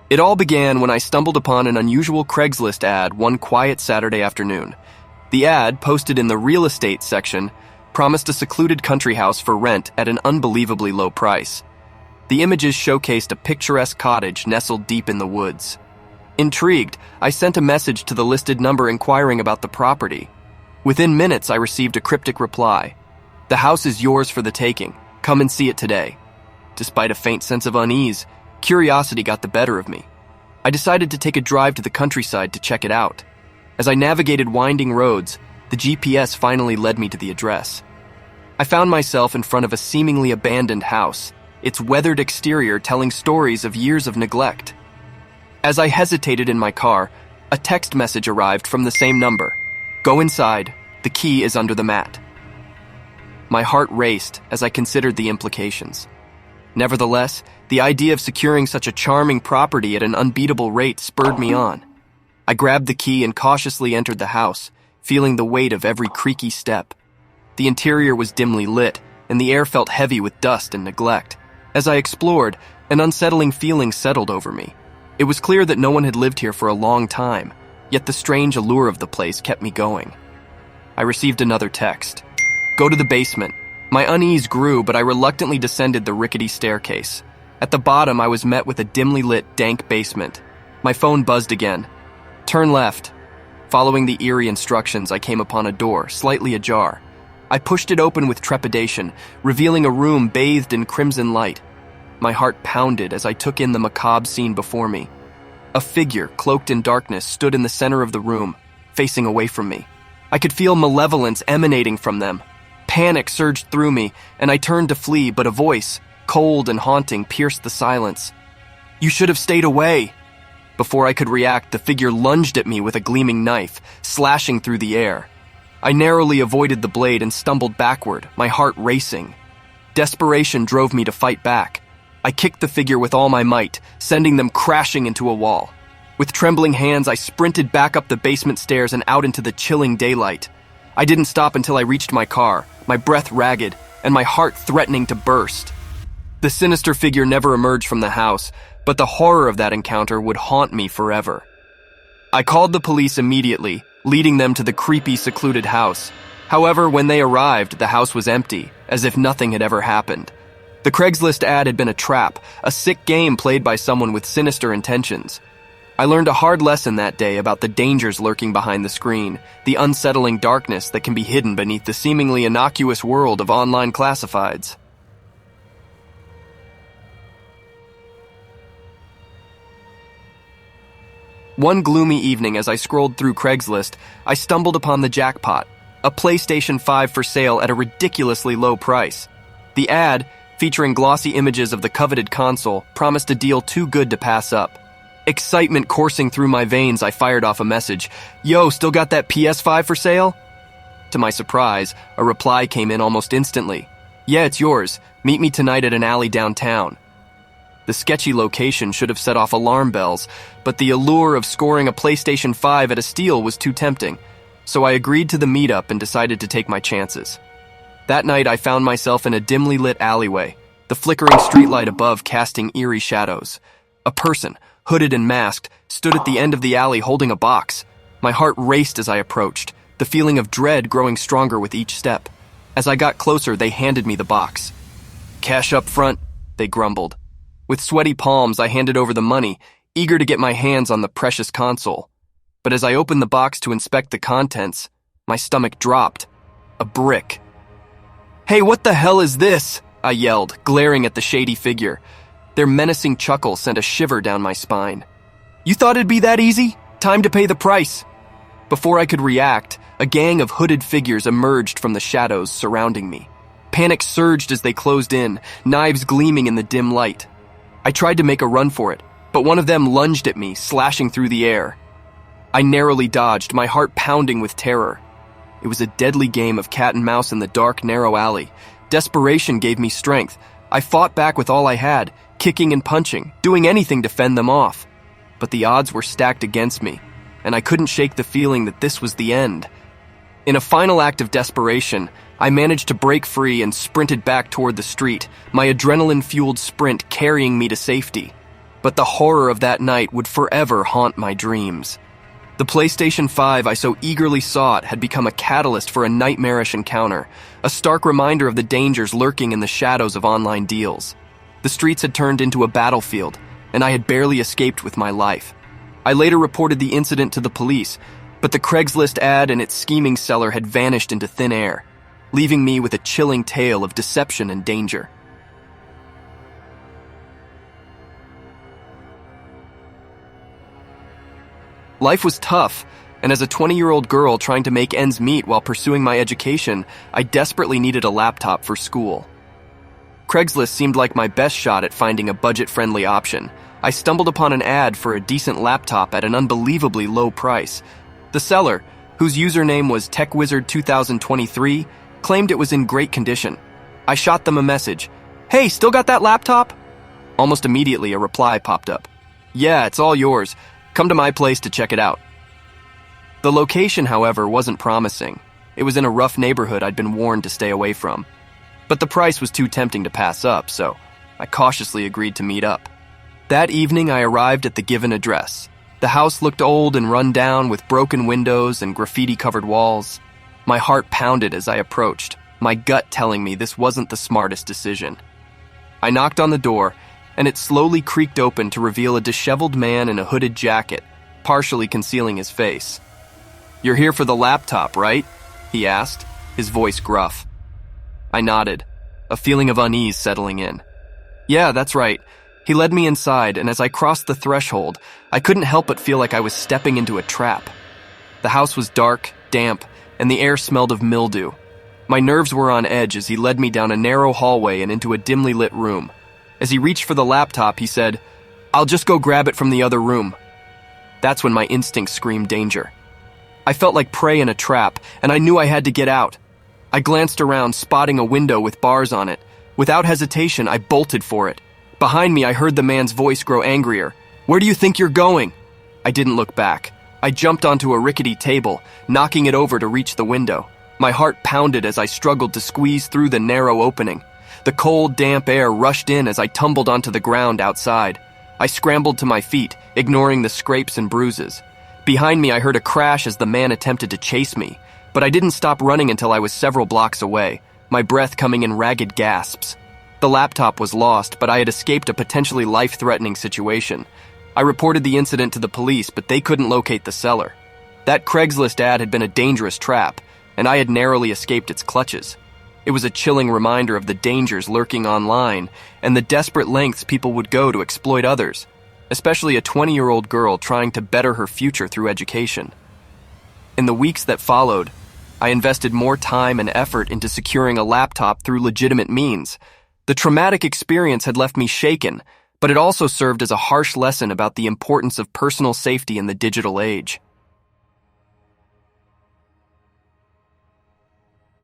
It all began when I stumbled upon an unusual Craigslist ad one quiet Saturday afternoon. The ad, posted in the real estate section, promised a secluded country house for rent at an unbelievably low price. The images showcased a picturesque cottage nestled deep in the woods. Intrigued, I sent a message to the listed number inquiring about the property. Within minutes, I received a cryptic reply. "The house is yours for the taking. Come and see it today." Despite a faint sense of unease, curiosity got the better of me. I decided to take a drive to the countryside to check it out. As I navigated winding roads, the GPS finally led me to the address. I found myself in front of a seemingly abandoned house, its weathered exterior telling stories of years of neglect. As I hesitated in my car, a text message arrived from the same number. "Go inside. The key is under the mat." My heart raced as I considered the implications. Nevertheless, the idea of securing such a charming property at an unbeatable rate spurred me on. I grabbed the key and cautiously entered the house, feeling the weight of every creaky step. The interior was dimly lit, and the air felt heavy with dust and neglect. As I explored, an unsettling feeling settled over me. It was clear that no one had lived here for a long time, yet the strange allure of the place kept me going. I received another text. "Go to the basement." My unease grew, but I reluctantly descended the rickety staircase. At the bottom, I was met with a dimly lit, dank basement. My phone buzzed again. "Turn left." Following the eerie instructions, I came upon a door, slightly ajar. I pushed it open with trepidation, revealing a room bathed in crimson light. My heart pounded as I took in the macabre scene before me. A figure, cloaked in darkness, stood in the center of the room, facing away from me. I could feel malevolence emanating from them. Panic surged through me, and I turned to flee, but a voice, cold and haunting, pierced the silence. "You should have stayed away." Before I could react, the figure lunged at me with a gleaming knife, slashing through the air. I narrowly avoided the blade and stumbled backward, my heart racing. Desperation drove me to fight back. I kicked the figure with all my might, sending them crashing into a wall. With trembling hands, I sprinted back up the basement stairs and out into the chilling daylight. I didn't stop until I reached my car, my breath ragged, and my heart threatening to burst. The sinister figure never emerged from the house, but the horror of that encounter would haunt me forever. I called the police immediately, leading them to the creepy, secluded house. However, when they arrived, the house was empty, as if nothing had ever happened. The Craigslist ad had been a trap, a sick game played by someone with sinister intentions. I learned a hard lesson that day about the dangers lurking behind the screen, the unsettling darkness that can be hidden beneath the seemingly innocuous world of online classifieds. One gloomy evening as I scrolled through Craigslist, I stumbled upon the jackpot, a PlayStation 5 for sale at a ridiculously low price. The ad, featuring glossy images of the coveted console, promised a deal too good to pass up. Excitement coursing through my veins, I fired off a message. "Yo, still got that PS5 for sale?" To my surprise, a reply came in almost instantly. "Yeah, it's yours. Meet me tonight at an alley downtown." The sketchy location should have set off alarm bells, but the allure of scoring a PlayStation 5 at a steal was too tempting, so I agreed to the meetup and decided to take my chances. That night, I found myself in a dimly lit alleyway, the flickering streetlight above casting eerie shadows. A person, hooded and masked, stood at the end of the alley holding a box. My heart raced as I approached, the feeling of dread growing stronger with each step. As I got closer, they handed me the box. "Cash up front," they grumbled. With sweaty palms, I handed over the money, eager to get my hands on the precious console. But as I opened the box to inspect the contents, my stomach dropped. A brick. "Hey, what the hell is this?" I yelled, glaring at the shady figure. Their menacing chuckle sent a shiver down my spine. "You thought it'd be that easy? Time to pay the price." Before I could react, a gang of hooded figures emerged from the shadows surrounding me. Panic surged as they closed in, knives gleaming in the dim light. I tried to make a run for it, but one of them lunged at me, slashing through the air. I narrowly dodged, my heart pounding with terror. It was a deadly game of cat and mouse in the dark, narrow alley. Desperation gave me strength. I fought back with all I had, kicking and punching, doing anything to fend them off. But the odds were stacked against me, and I couldn't shake the feeling that this was the end. In a final act of desperation, I managed to break free and sprinted back toward the street, my adrenaline-fueled sprint carrying me to safety. but the horror of that night would forever haunt my dreams. The PlayStation 5 I so eagerly sought had become a catalyst for a nightmarish encounter, a stark reminder of the dangers lurking in the shadows of online deals. The streets had turned into a battlefield, and I had barely escaped with my life. I later reported the incident to the police, but the Craigslist ad and its scheming seller had vanished into thin air, leaving me with a chilling tale of deception and danger. Life was tough, and as a 20-year-old girl trying to make ends meet while pursuing my education, I desperately needed a laptop for school. Craigslist seemed like my best shot at finding a budget-friendly option. I stumbled upon an ad for a decent laptop at an unbelievably low price. The seller, whose username was TechWizard2023, claimed it was in great condition. I shot them a message. "Hey, still got that laptop?" Almost immediately, a reply popped up. "Yeah, it's all yours. Come to my place to check it out." The location, however, wasn't promising. It was in a rough neighborhood I'd been warned to stay away from. But the price was too tempting to pass up, so I cautiously agreed to meet up. That evening, I arrived at the given address. The house looked old and run down with broken windows and graffiti-covered walls. My heart pounded as I approached, my gut telling me this wasn't the smartest decision. I knocked on the door, and it slowly creaked open to reveal a disheveled man in a hooded jacket, partially concealing his face. "You're here for the laptop, right?" he asked, his voice gruff. I nodded, a feeling of unease settling in. "Yeah, that's right." He led me inside, and as I crossed the threshold, I couldn't help but feel like I was stepping into a trap. The house was dark, damp, and the air smelled of mildew. My nerves were on edge as he led me down a narrow hallway and into a dimly lit room. As he reached for the laptop, he said, "I'll just go grab it from the other room." That's when my instincts screamed danger. I felt like prey in a trap, and I knew I had to get out. I glanced around, spotting a window with bars on it. Without hesitation, I bolted for it. Behind me, I heard the man's voice grow angrier. "Where do you think you're going?" I didn't look back. I jumped onto a rickety table, knocking it over to reach the window. My heart pounded as I struggled to squeeze through the narrow opening. The cold, damp air rushed in as I tumbled onto the ground outside. I scrambled to my feet, ignoring the scrapes and bruises. Behind me, I heard a crash as the man attempted to chase me, but I didn't stop running until I was several blocks away, my breath coming in ragged gasps. The laptop was lost, but I had escaped a potentially life-threatening situation. I reported the incident to the police, but they couldn't locate the seller. That Craigslist ad had been a dangerous trap, and I had narrowly escaped its clutches. It was a chilling reminder of the dangers lurking online and the desperate lengths people would go to exploit others, especially a 20-year-old girl trying to better her future through education. In the weeks that followed, I invested more time and effort into securing a laptop through legitimate means. The traumatic experience had left me shaken, but it also served as a harsh lesson about the importance of personal safety in the digital age.